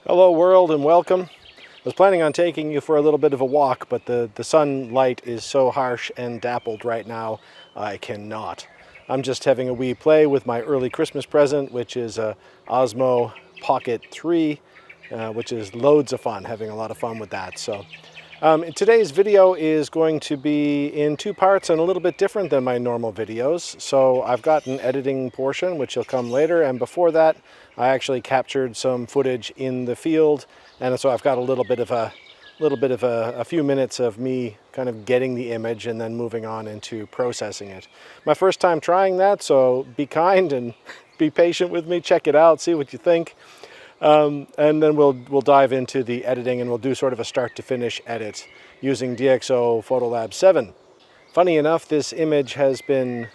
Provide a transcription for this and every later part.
Hello world and welcome. I was planning on taking you for a little bit of a walk, but the sunlight is so harsh and dappled right now, I cannot. I'm just having a wee play with my early Christmas present, which is a Osmo Pocket 3, which is loads of fun, having a lot of fun with that. So today's video is going to be in two parts and a little bit different than my normal videos. So I've got an editing portion, which will come later, and before that I actually captured some footage in the field, and so I've got a little bit of a few minutes of me kind of getting the image and then moving on into processing it. My first time trying that, so be kind and be patient with me. Check it out, see what you think. And then we'll dive into the editing, and we'll do sort of a start to finish edit using DxO Photolab 7. Funny enough, this image has been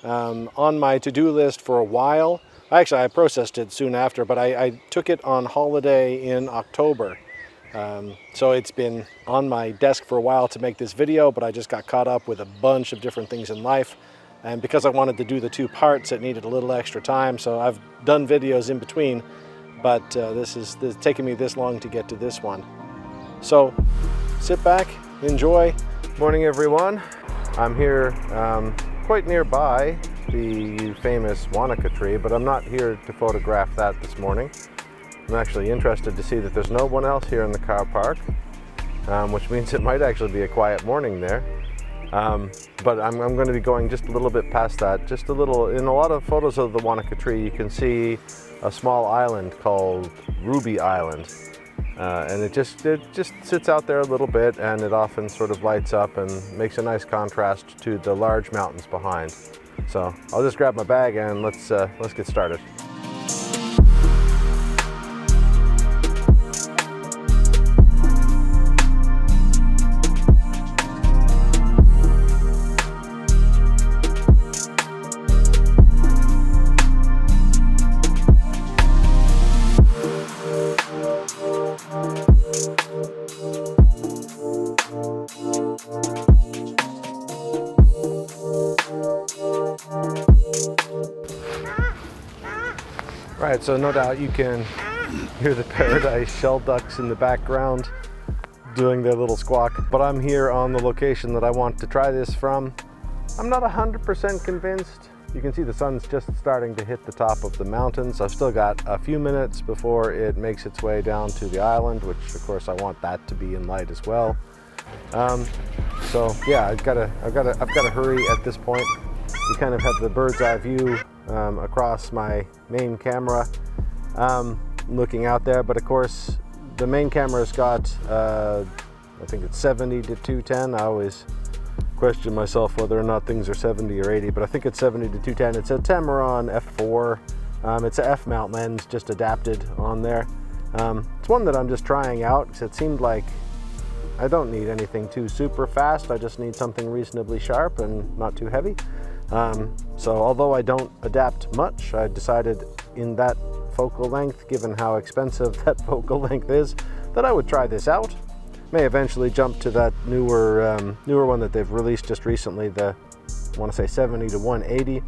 on my to-do list for a while. Actually, I processed it soon after, but I took it on holiday in October. So it's been on my desk for a while to make this video, but I just got caught up with a bunch of different things in life. And because I wanted to do the two parts, it needed a little extra time. So I've done videos in between, but this is taking me this long to get to this one. So sit back, enjoy. Morning, everyone. I'm here quite nearby the famous Wanaka tree, but I'm not here to photograph that this morning. I'm actually interested to see that there's no one else here in the car park, which means it might actually be a quiet morning there. But I'm going to be going just a little bit past that, just a little. In a lot of photos of the Wanaka tree, you can see a small island called Ruby Island, and it just sits out there a little bit, and it often sort of lights up and makes a nice contrast to the large mountains behind. So I'll just grab my bag and let's get started. Right, so no doubt you can hear the paradise shell ducks in the background doing their little squawk, but I'm here on the location that I want to try this from. I'm not 100% convinced. You can see the sun's just starting to hit the top of the mountains. I've still got a few minutes before it makes its way down to the island, which of course I want that to be in light as well. So yeah, I've got to hurry at this point. You kind of have the bird's eye view across my main camera looking out there, but of course the main camera's got I think it's 70 to 210. I always question myself whether or not things are 70 or 80, but I think it's 70 to 210. It's a Tamron f4. It's a f-mount lens just adapted on there. It's one that I'm just trying out because it seemed like I don't need anything too super fast. I just need something reasonably sharp and not too heavy. So although I don't adapt much, I decided in that focal length, given how expensive that focal length is, that I would try this out. May eventually jump to that newer one that they've released just recently, the, I want to say 70 to 180.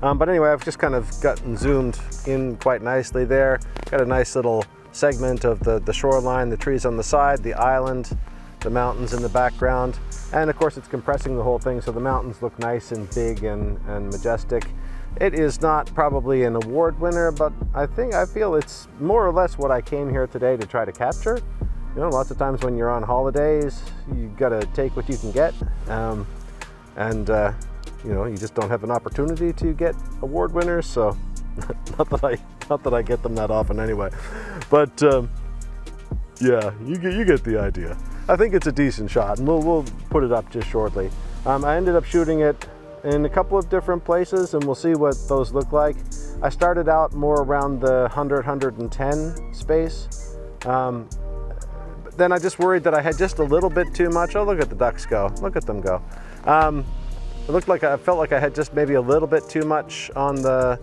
But anyway, I've just kind of gotten zoomed in quite nicely there. Got a nice little segment of the shoreline, the trees on the side, the island, the mountains in the background, and of course it's compressing the whole thing so the mountains look nice and big and majestic. It is not probably an award winner, but I feel it's more or less what I came here today to try to capture. You know, lots of times when you're on holidays, you gotta take what you can get, you know, you just don't have an opportunity to get award winners. So not that I get them that often anyway, but yeah, you get the idea. I think it's a decent shot, and we'll put it up just shortly. I ended up shooting it in a couple of different places, and we'll see what those look like. I started out more around the 100-110 space. But then I just worried that I had just a little bit too much. Oh, look at the ducks go. Look at them go. I felt like I had just maybe a little bit too much on the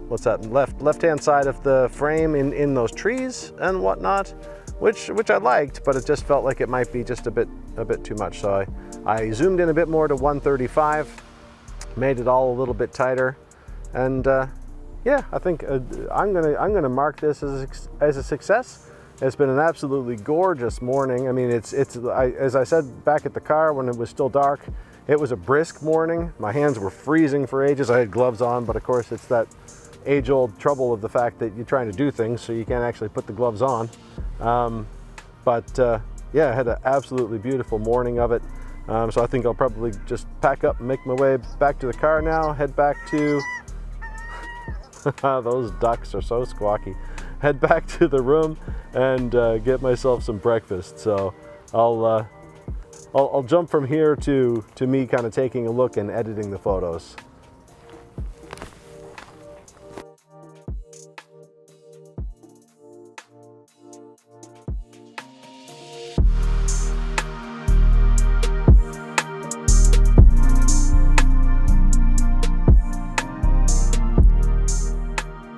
what's that, left-hand side of the frame in those trees and whatnot, which I liked, but it just felt like it might be just a bit too much. So I zoomed in a bit more to 135, made it all a little bit tighter, and yeah, I think I'm gonna mark this as a success. It's been an absolutely gorgeous morning. I mean, as I said back at the car when it was still dark, it was a brisk morning. My hands were freezing for ages. I had gloves on, but of course it's that age-old trouble of the fact that you're trying to do things so you can't actually put the gloves on. Yeah, I had an absolutely beautiful morning of it. So I think I'll probably just pack up and make my way back to the car now, head back to, those ducks are so squawky, head back to the room and get myself some breakfast. So I'll jump from here to me kind of taking a look and editing the photos.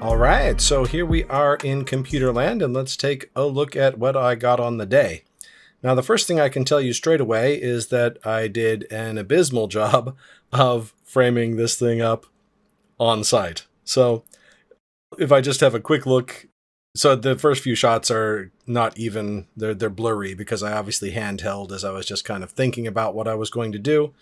All right, so here we are in computer land, and let's take a look at what I got on the day. Now, the first thing I can tell you straight away is that I did an abysmal job of framing this thing up on site. So if I just have a quick look, so the first few shots are not even, they're blurry because I obviously handheld as I was just kind of thinking about what I was going to do.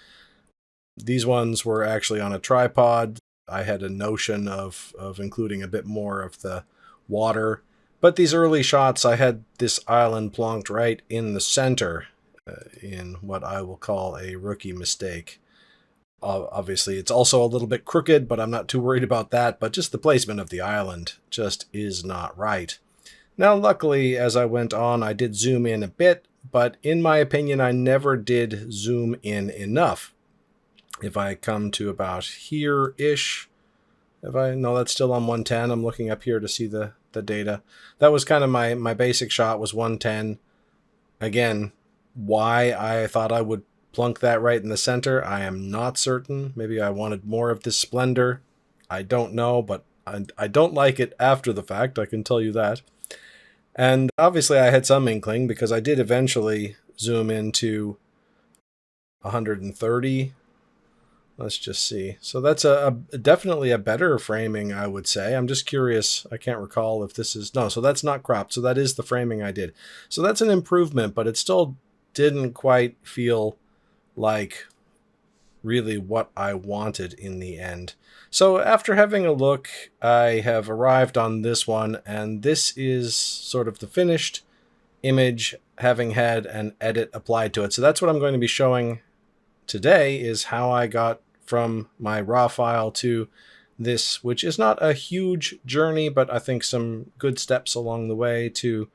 These ones were actually on a tripod. I had a notion of including a bit more of the water. But these early shots, I had this island plonked right in the center in what I will call a rookie mistake. Obviously, it's also a little bit crooked, but I'm not too worried about that. But just the placement of the island just is not right. Now, luckily, as I went on, I did zoom in a bit, but in my opinion, I never did zoom in enough. If I come to about here-ish, no, that's still on 110. I'm looking up here to see the data. That was kind of my basic shot was 110. Again, why I thought I would plunk that right in the center, I am not certain. Maybe I wanted more of this splendor. I don't know, but I don't like it after the fact, I can tell you that. And obviously I had some inkling because I did eventually zoom into 130. Let's just see. So that's definitely a better framing, I would say. I'm just curious. I can't recall if this is... No, so that's not cropped. So that is the framing I did. So that's an improvement, but it still didn't quite feel like really what I wanted in the end. So after having a look, I have arrived on this one, and this is sort of the finished image having had an edit applied to it. So that's what I'm going to be showing today, is how I got from my raw file to this, which is not a huge journey, but I think some good steps along the way to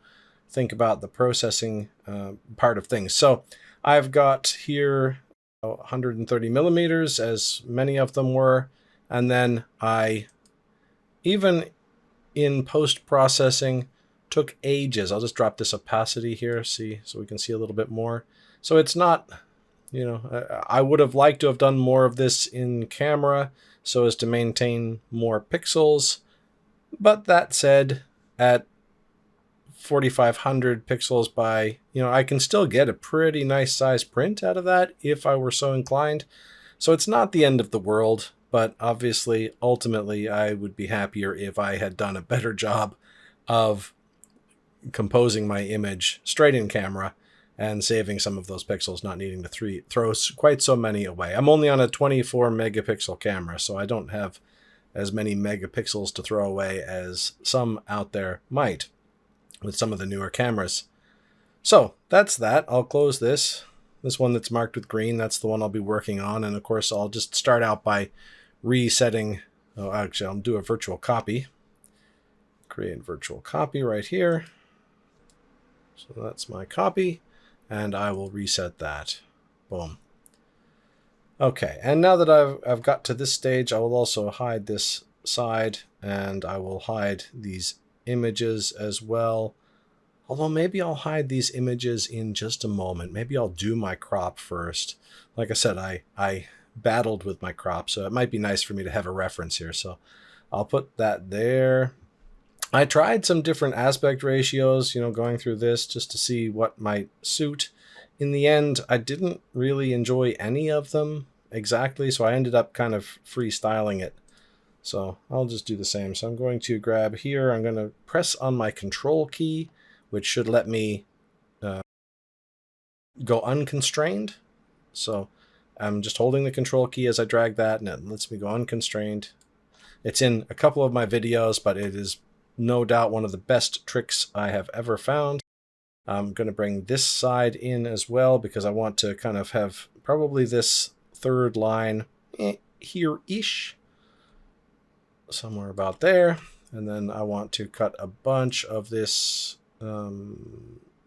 think about the processing part of things. So I've got here 130 millimeters, as many of them were, and then I, even in post-processing, took ages. I'll just drop this opacity here, see, so we can see a little bit more. So it's not... You know, I would have liked to have done more of this in camera so as to maintain more pixels. But that said, at 4,500 pixels by, I can still get a pretty nice size print out of that if I were so inclined. So it's not the end of the world, but obviously, ultimately, I would be happier if I had done a better job of composing my image straight in camera and saving some of those pixels, not needing to throw quite so many away. I'm only on a 24 megapixel camera, so I don't have as many megapixels to throw away as some out there might with some of the newer cameras. So that's that. I'll close this. This one that's marked with green, that's the one I'll be working on. And of course, I'll just start out by resetting. Oh, actually, I'll do a virtual copy. Create virtual copy right here. So that's my copy. And I will reset that. Boom. Okay, and now that I've got to this stage, I will also hide this side, and I will hide these images as well. Although maybe I'll hide these images in just a moment. Maybe I'll do my crop first. Like I said, I battled with my crop, so it might be nice for me to have a reference here. So I'll put that there. I tried some different aspect ratios, going through this just to see what might suit. In the end, I didn't really enjoy any of them exactly, so I ended up kind of freestyling it So I'll just do the same. So I'm going to grab here, I'm going to press on my control key, which should let me go unconstrained. So I'm just holding the control key as I drag that, and it lets me go unconstrained. It's in a couple of my videos, but it is no doubt one of the best tricks I have ever found. I'm going to bring this side in as well because I want to kind of have probably this third line here-ish, somewhere about there. And then I want to cut a bunch of this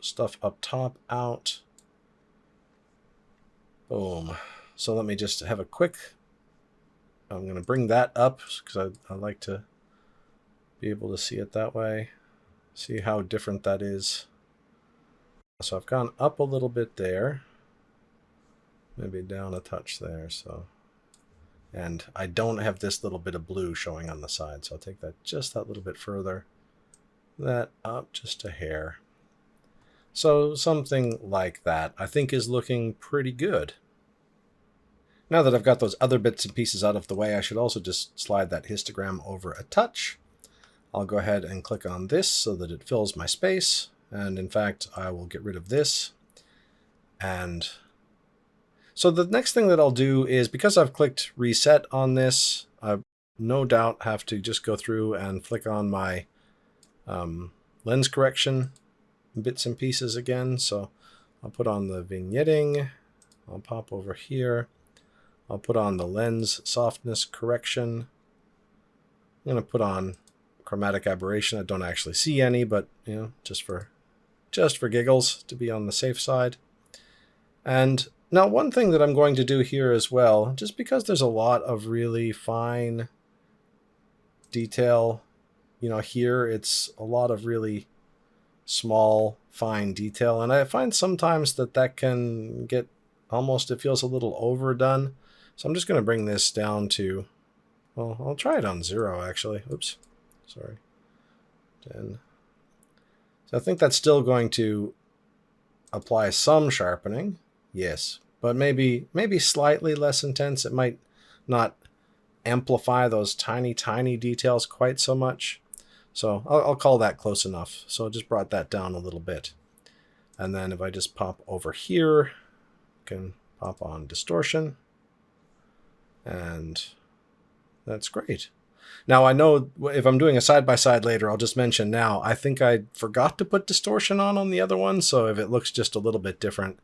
stuff up top out. Boom. So let me just have a quick, I'm going to bring that up because I like to be able to see it that way. See how different that is. So I've gone up a little bit there. Maybe down a touch there. So, and I don't have this little bit of blue showing on the side. So I'll take that just that little bit further. That up just a hair. So something like that I think is looking pretty good. Now that I've got those other bits and pieces out of the way, I should also just slide that histogram over a touch. I'll go ahead and click on this so that it fills my space. And in fact, I will get rid of this. And so the next thing that I'll do is, because I've clicked reset on this, I no doubt have to just go through and flick on my lens correction bits and pieces again. So I'll put on the vignetting. I'll pop over here. I'll put on the lens softness correction. I'm going to put on chromatic aberration. I don't actually see any, but you know, just for giggles, to be on the safe side. And now one thing that I'm going to do here as well, just because there's a lot of really fine detail, you know, here it's a lot of really small, fine detail. And I find sometimes that can get almost, it feels a little overdone. So I'm just going to bring this down to, well, I'll try it on 0 actually. Oops, sorry. 10. So I think that's still going to apply some sharpening. Yes, but maybe slightly less intense. It might not amplify those tiny details quite so much. So I'll call that close enough. So I just brought that down a little bit. And then if I just pop over here, I can pop on distortion. And that's great. Now I know if I'm doing a side-by-side later, I'll just mention now, I think I forgot to put distortion on the other one. So if it looks just a little bit different,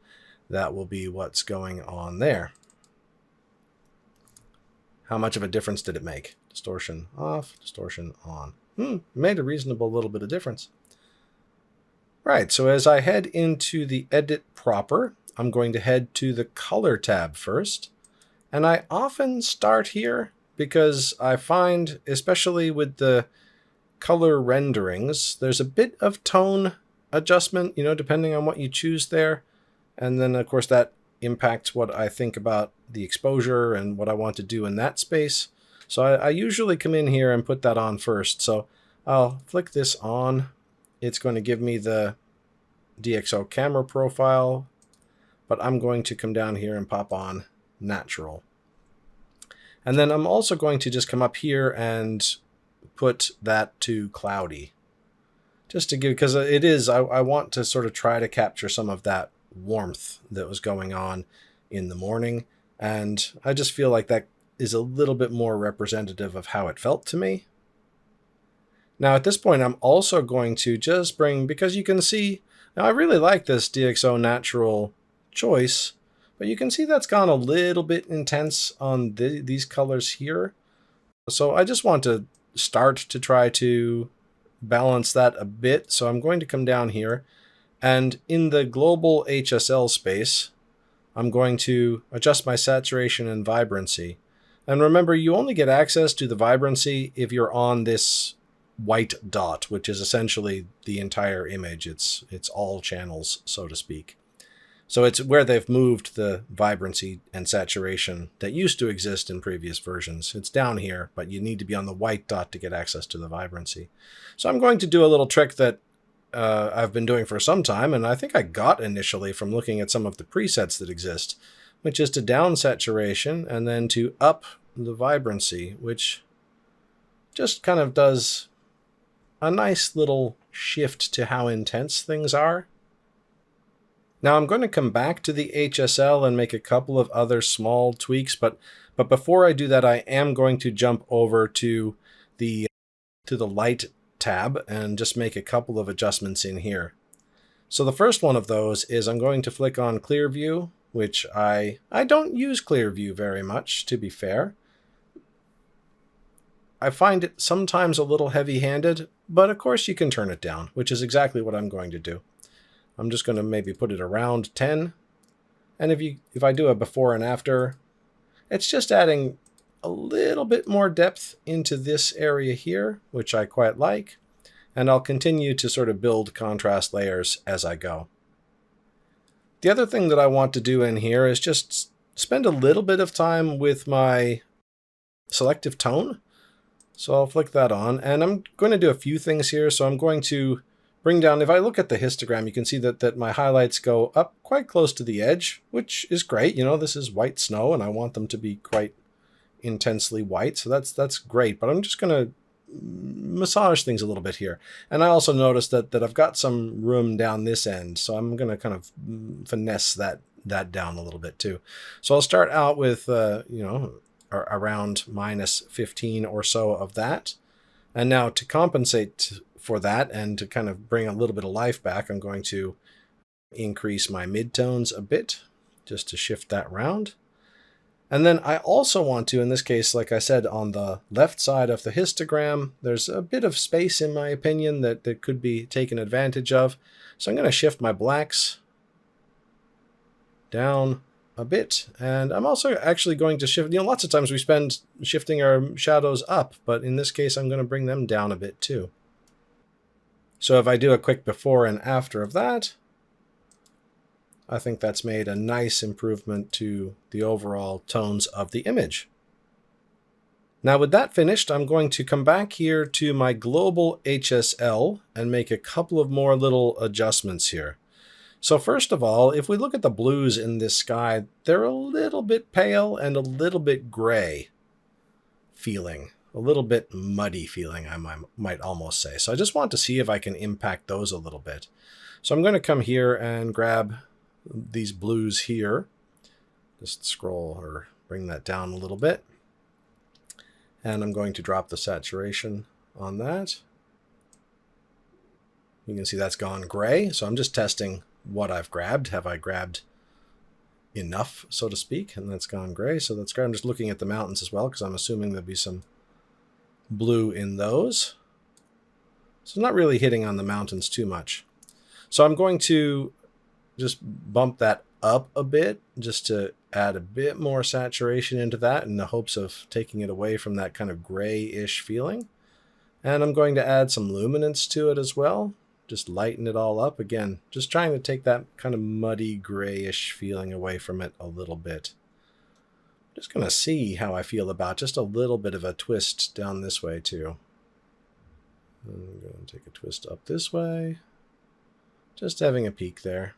that will be what's going on there. How much of a difference did it make? Distortion off, distortion on. Made a reasonable little bit of difference. Right, so as I head into the edit proper, I'm going to head to the color tab first. And I often start here because I find, especially with the color renderings, there's a bit of tone adjustment, you know, depending on what you choose there. And then, of course, that impacts what I think about the exposure and what I want to do in that space. So I usually come in here and put that on first. So I'll flick this on. It's going to give me the DxO camera profile, but I'm going to come down here and pop on natural. And then I'm also going to just come up here and put that to cloudy. Just to give, because it is, I want to sort of try to capture some of that warmth that was going on in the morning. And I just feel like that is a little bit more representative of how it felt to me. Now at this point, I'm also going to just bring, because you can see, now I really like this DxO natural choice, but you can see that's gone a little bit intense on these colors here. So I just want to start to try to balance that a bit. So I'm going to come down here, and in the global HSL space, I'm going to adjust my saturation and vibrancy. And remember, you only get access to the vibrancy if you're on this white dot, which is essentially the entire image. It's all channels, so to speak. So it's where they've moved the vibrancy and saturation that used to exist in previous versions. It's down here, but you need to be on the white dot to get access to the vibrancy. So I'm going to do a little trick that I've been doing for some time, and I think I got initially from looking at some of the presets that exist, which is to down saturation and then to up the vibrancy, which just kind of does a nice little shift to how intense things are. Now I'm going to come back to the HSL and make a couple of other small tweaks, but before I do that, I am going to jump over to the light tab and just make a couple of adjustments in here. So the first one of those is I'm going to flick on Clear View, which I don't use Clear View very much, to be fair. I find it sometimes a little heavy-handed, but of course you can turn it down, which is exactly what I'm going to do. I'm just going to maybe put it around 10. And if I do a before and after, it's just adding a little bit more depth into this area here, which I quite like. And I'll continue to sort of build contrast layers as I go. The other thing that I want to do in here is just spend a little bit of time with my selective tone. So I'll flick that on, and I'm going to do a few things here. So I'm going to bring down, if I look at the histogram, you can see that my highlights go up quite close to the edge, which is great. You know, this is white snow, and I want them to be quite intensely white, so that's great. But I'm just going to massage things a little bit here. And I also noticed that I've got some room down this end, so I'm going to kind of finesse that down a little bit too. So I'll start out with you know, around minus 15 or so of that. And now to compensate for that and to kind of bring a little bit of life back, I'm going to increase my midtones a bit just to shift that round. And then I also want to, in this case, like I said, on the left side of the histogram, there's a bit of space, in my opinion, that could be taken advantage of. So I'm going to shift my blacks down a bit. And I'm also actually going to shift, you know, lots of times we spend shifting our shadows up, but in this case, I'm going to bring them down a bit too. So if I do a quick before and after of that, I think that's made a nice improvement to the overall tones of the image. Now with that finished, I'm going to come back here to my global HSL and make a couple of more little adjustments here. So first of all, if we look at the blues in this sky, they're a little bit pale and a little bit gray feeling, a little bit muddy feeling, I might almost say. So I just want to see if I can impact those a little bit. So I'm going to come here and grab these blues here, just scroll or bring that down a little bit, and I'm going to drop the saturation on that. You can see that's gone gray, so I'm just testing what I've grabbed. Have I grabbed enough, so to speak? And that's gone gray, so that's great. I'm just looking at the mountains as well, because I'm assuming there'll be some blue in those. So not really hitting on the mountains too much. So I'm going to just bump that up a bit just to add a bit more saturation into that in the hopes of taking it away from that kind of grayish feeling. And I'm going to add some luminance to it as well. Just lighten it all up. Again, just trying to take that kind of muddy grayish feeling away from it a little bit. Just going to see how I feel about just a little bit of a twist down this way too. I'm going to take a twist up this way. Just having a peek there.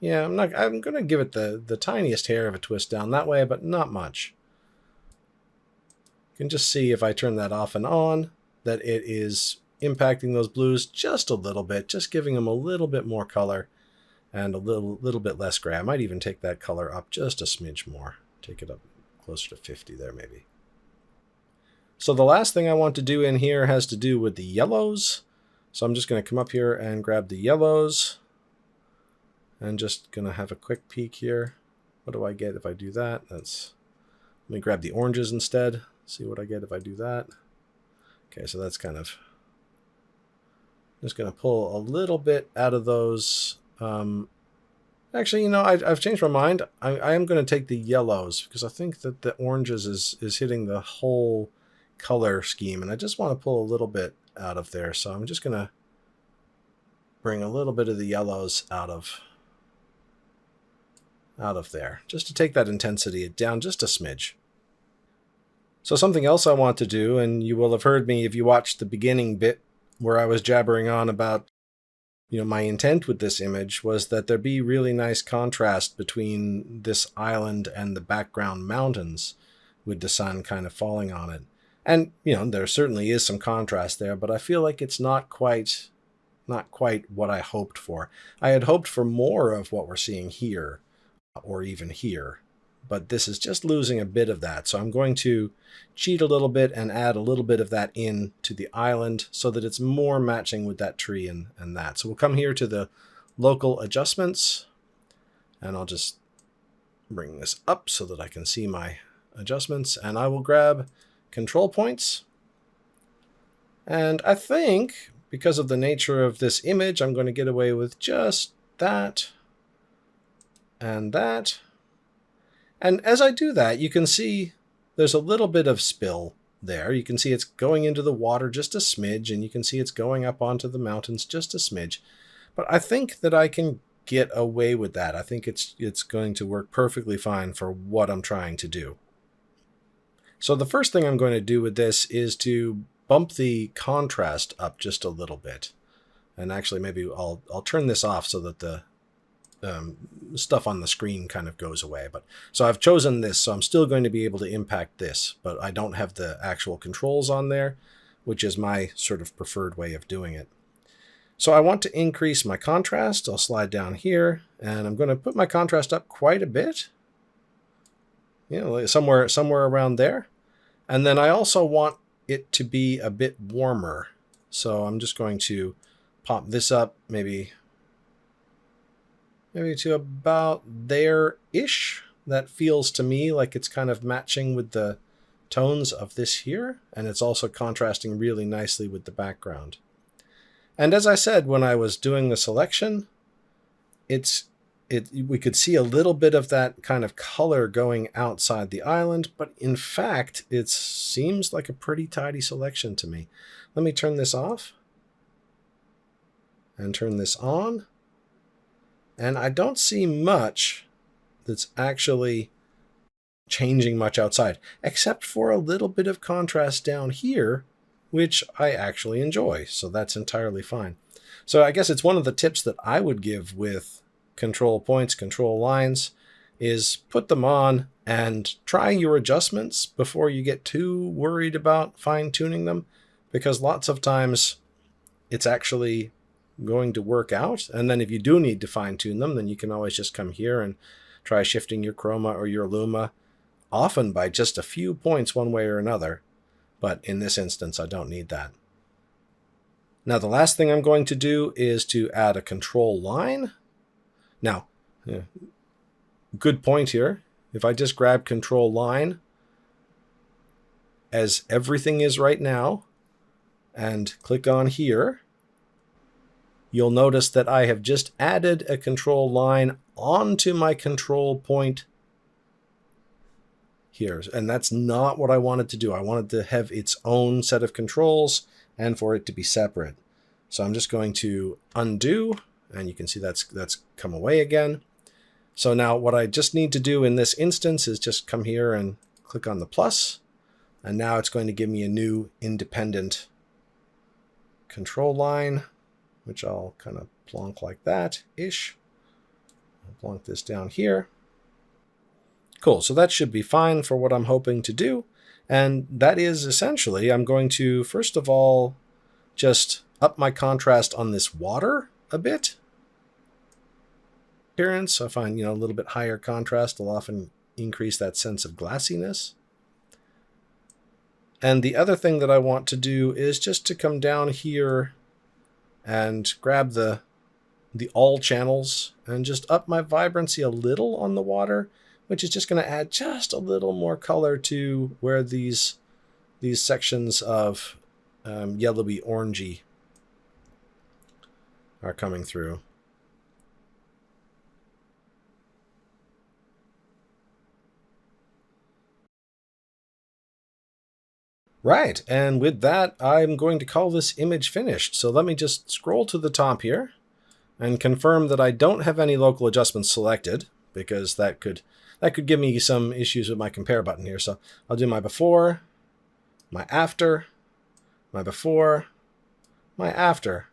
Yeah, I'm going to give it the tiniest hair of a twist down that way, but not much. You can just see if I turn that off and on, that it is impacting those blues just a little bit, just giving them a little bit more color and a little bit less gray. I might even take that color up just a smidge more. Take it up closer to 50 there maybe. So the last thing I want to do in here has to do with the yellows. So I'm just going to come up here and grab the yellows. And just going to have a quick peek here. What do I get if I do that? Let me grab the oranges instead. See what I get if I do that. Okay, so that's kind of... just going to pull a little bit out of those. Actually, you know, I've changed my mind. I am going to take the yellows because I think that the oranges is hitting the whole color scheme. And I just want to pull a little bit out of there. So I'm just going to bring a little bit of the yellows out of there, just to take that intensity down just a smidge. So something else I want to do, and you will have heard me if you watched the beginning bit where I was jabbering on about, you know, my intent with this image was that there be really nice contrast between this island and the background mountains with the sun kind of falling on it. And, you know, there certainly is some contrast there, but I feel like it's not quite what I hoped for. I had hoped for more of what we're seeing here, or even here, but this is just losing a bit of that. So I'm going to cheat a little bit and add a little bit of that in to the island so that it's more matching with that tree and that. So we'll come here to the local adjustments, and I'll just bring this up so that I can see my adjustments, and I will grab control points. And I think because of the nature of this image, I'm going to get away with just that and that. And as I do that, you can see there's a little bit of spill there. You can see it's going into the water just a smidge, and you can see it's going up onto the mountains just a smidge. But I think that I can get away with that. I think it's going to work perfectly fine for what I'm trying to do. So the first thing I'm going to do with this is to bump the contrast up just a little bit. And actually, maybe I'll turn this off so that the stuff on the screen kind of goes away. But so I've chosen this, so I'm still going to be able to impact this, but I don't have the actual controls on there, which is my sort of preferred way of doing it. So I want to increase my contrast. I'll slide down here, and I'm going to put my contrast up quite a bit. You know, somewhere around there. And then I also want it to be a bit warmer. So I'm just going to pop this up maybe to about there-ish. That feels to me like it's kind of matching with the tones of this here, and it's also contrasting really nicely with the background. And as I said, when I was doing the selection, we could see a little bit of that kind of color going outside the island, but in fact, it seems like a pretty tidy selection to me. Let me turn this off and turn this on. And I don't see much that's actually changing much outside, except for a little bit of contrast down here, which I actually enjoy. So that's entirely fine. So I guess it's one of the tips that I would give with control points, control lines, is put them on and try your adjustments before you get too worried about fine-tuning them, because lots of times it's actually going to work out. And then if you do need to fine-tune them, then you can always just come here and try shifting your chroma or your luma, often by just a few points one way or another. But in this instance, I don't need that. Now, the last thing I'm going to do is to add a control line. Now, good point here. If I just grab control line, as everything is right now, and click on here, you'll notice that I have just added a control line onto my control point here. And that's not what I wanted to do. I wanted to have its own set of controls and for it to be separate. So I'm just going to undo, and you can see that's come away again. So now what I just need to do in this instance is just come here and click on the plus, and now it's going to give me a new independent control line, which I'll kind of plonk like that-ish. I'll plonk this down here. Cool, so that should be fine for what I'm hoping to do. And that is essentially, I'm going to, first of all, just up my contrast on this water a bit. Appearance, I find, a little bit higher contrast will often increase that sense of glassiness. And the other thing that I want to do is just to come down here and grab the all channels and just up my vibrancy a little on the water, which is just going to add just a little more color to where these sections of yellowy orangey are coming through. Right, and with that, I'm going to call this image finished. So let me just scroll to the top here and confirm that I don't have any local adjustments selected, because that could give me some issues with my compare button here. So I'll do my before, my after, my before, my after.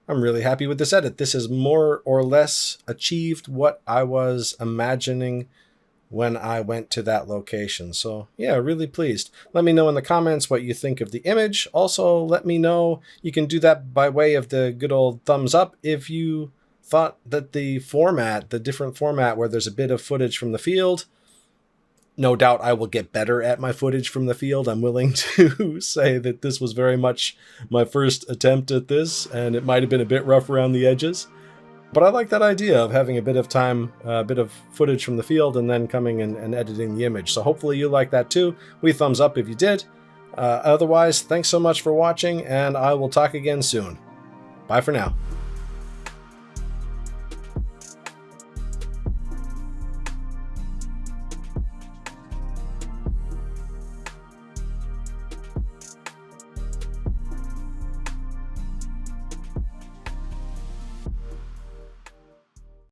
I'm really happy with this edit. This has more or less achieved what I was imagining when I went to that location. So yeah, really pleased. Let me know in the comments what you think of the image. Also, let me know, you can do that by way of the good old thumbs up if you thought that the format, the different format where there's a bit of footage from the field, no doubt I will get better at my footage from the field. I'm willing to say that this was very much my first attempt at this, and it might have been a bit rough around the edges. But I like that idea of having a bit of time, a bit of footage from the field, and then coming and editing the image. So hopefully you like that too. We thumbs up if you did. Otherwise, thanks so much for watching, and I will talk again soon. Bye for now.